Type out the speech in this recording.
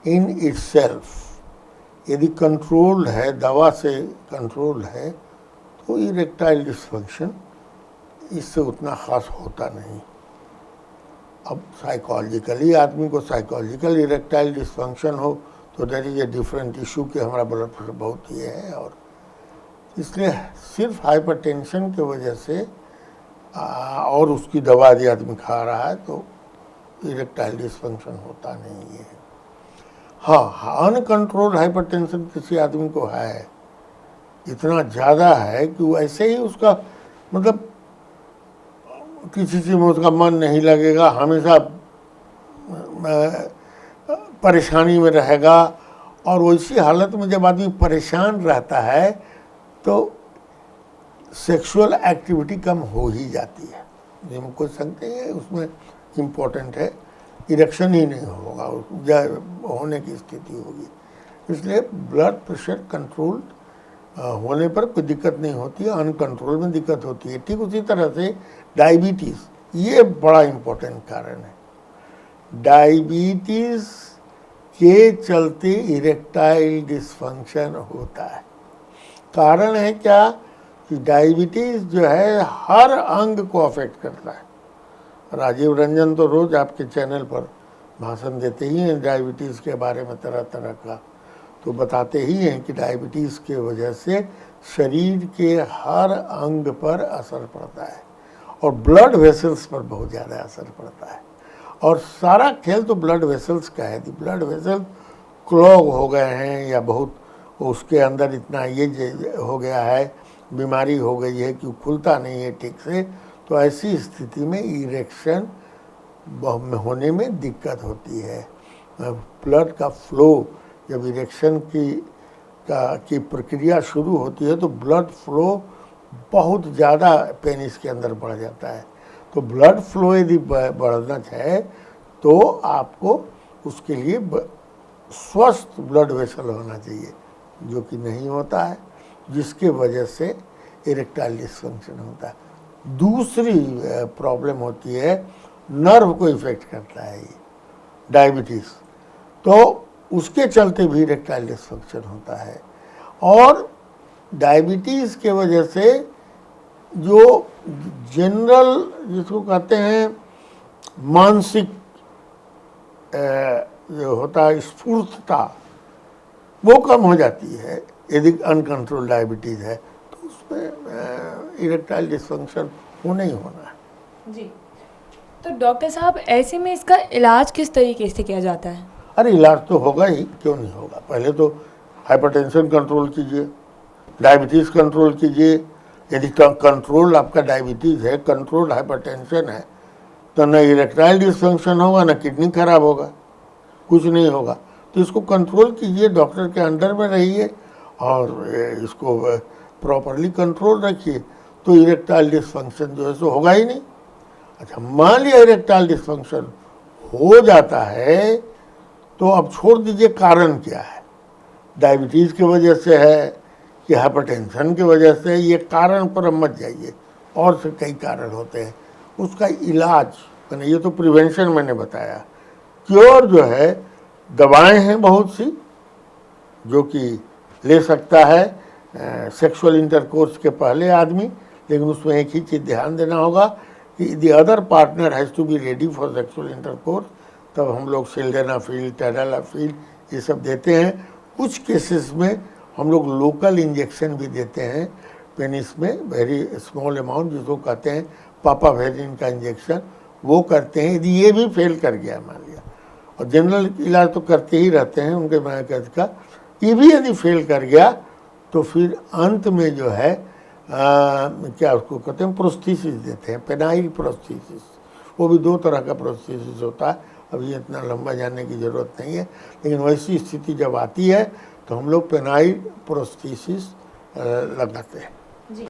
In itself यदि controlled है, दवा से कंट्रोल है, तो इरेक्टाइल डिस्फंक्शन इससे उतना खास होता नहीं। अब साइकोलॉजिकली आदमी को साइकोलॉजिकल इरेक्टाइल डिस्फंक्शन हो तो that is a different issue कि हमारा ब्लड प्रेशर बहुत ये है, और इसलिए सिर्फ हाइपरटेंशन की वजह से और उसकी दवा यदि आदमी खा रहा है तो इरेक्टाइल डिस्फंक्शन होता नहीं है। हाँ, अनकंट्रोल्ड हाइपरटेंशन किसी आदमी को है, इतना ज़्यादा है कि वो ऐसे ही उसका मतलब किसी चीज़ में उसका मन नहीं लगेगा, हमेशा परेशानी में रहेगा, और वैसी हालत में जब आदमी परेशान रहता है तो सेक्सुअल एक्टिविटी कम हो ही जाती है। जिसमें कोई संदेह नहीं है, उसमें इम्पोर्टेंट है, इरेक्शन ही नहीं होगा, होने की स्थिति होगी। इसलिए ब्लड प्रेशर कंट्रोल होने पर कोई दिक्कत नहीं होती है, अनकंट्रोल में दिक्कत होती है। ठीक उसी तरह से डायबिटीज़, ये बड़ा इम्पोर्टेंट कारण है। डायबिटीज़ के चलते इरेक्टाइल डिस्फंक्शन होता है। कारण है क्या कि डायबिटीज़ जो है हर अंग को अफेक्ट करता है। राजीव रंजन तो रोज़ आपके चैनल पर भाषण देते ही हैं डायबिटीज़ के बारे में, तरह तरह का, तो बताते ही हैं कि डायबिटीज़ के वजह से शरीर के हर अंग पर असर पड़ता है और ब्लड वेसल्स पर बहुत ज़्यादा असर पड़ता है। और सारा खेल तो ब्लड वेसल्स का है। ब्लड वेसल क्लॉग हो गए हैं या बहुत उसके अंदर इतना ये हो गया है, बीमारी हो गई है कि खुलता नहीं है ठीक से, तो ऐसी स्थिति में इरेक्शन होने में दिक्कत होती है। ब्लड का फ्लो, जब इरेक्शन की प्रक्रिया शुरू होती है तो ब्लड फ्लो बहुत ज़्यादा पेनिस के अंदर बढ़ जाता है। तो ब्लड फ्लो यदि बढ़ना चाहे तो आपको उसके लिए स्वस्थ ब्लड वेसल होना चाहिए, जो कि नहीं होता है, जिसके वजह से इरेक्टाइल डिस्फंक्शन होता है। दूसरी प्रॉब्लम होती है, नर्व को इफेक्ट करता है ये डायबिटीज़, तो उसके चलते भी इरेक्टाइल डिस्फंक्शन होता है। और डायबिटीज़ के वजह से जो जनरल जिसको कहते हैं मानसिक जो होता है स्फूर्तता, वो कम हो जाती है यदि अनकंट्रोल डायबिटीज़ है, तो उसमें इरेक्टाइल डिस्फंक्शन होना ही होना है। जी, तो डॉक्टर साहब ऐसे में इसका इलाज किस तरीके से किया जाता है? अरे इलाज तो होगा ही, क्यों नहीं होगा। पहले तो हाइपरटेंशन कंट्रोल कीजिए, डायबिटीज़ कंट्रोल कीजिए। यदि कंट्रोल आपका डायबिटीज़ है, कंट्रोल हाइपरटेंशन है, तो न इरेक्टाइल डिस्फंक्शन होगा, न किडनी खराब होगा, कुछ नहीं होगा। तो इसको कंट्रोल कीजिए, डॉक्टर के अंडर में रहिए और इसको प्रॉपरली कंट्रोल रखिए, तो इरेक्टाइल डिस्फंक्शन जो है सो होगा ही नहीं। अच्छा, मान लिया इरेक्टाइल डिस्फंक्शन हो जाता है, तो अब छोड़ दीजिए कारण क्या है, डायबिटीज़ की वजह से है कि हाइपरटेंशन की वजह से, ये कारण पर मत जाइए, और से कई कारण होते हैं। उसका इलाज मैंने, ये तो प्रिवेंशन मैंने बताया। क्योर जो है, दवाएं हैं बहुत सी जो कि ले सकता है सेक्सुअल इंटरकोर्स के पहले आदमी, लेकिन उसमें एक ही चीज़ ध्यान देना होगा कि the other partner has to be ready for sexual intercourse. तब हम लोग सिल्डेनाफिल, टैडालाफिल ये सब देते हैं। कुछ केसेस में हम लोग लोकल इंजेक्शन भी देते हैं पेनिस में, वेरी स्मॉल अमाउंट, जिसको कहते हैं पापावेरिन का इंजेक्शन, वो करते हैं यदि ये भी फेल कर गया मान लिया। और जनरल इलाज तो करते ही रहते हैं उनके मरकज़ का, ये भी यदि फेल कर गया तो फिर अंत में जो है क्या उसको कहते हैं प्रोस्थेसिस देते हैं, पेनाइल प्रोस्थेसिस। वो भी दो तरह का प्रोस्थेसिस होता है, अभी इतना लंबा जानने की ज़रूरत नहीं है, लेकिन वैसी स्थिति जब आती है तो हम लोग पेनाइल प्रोस्थेसिस लगाते हैं। जी।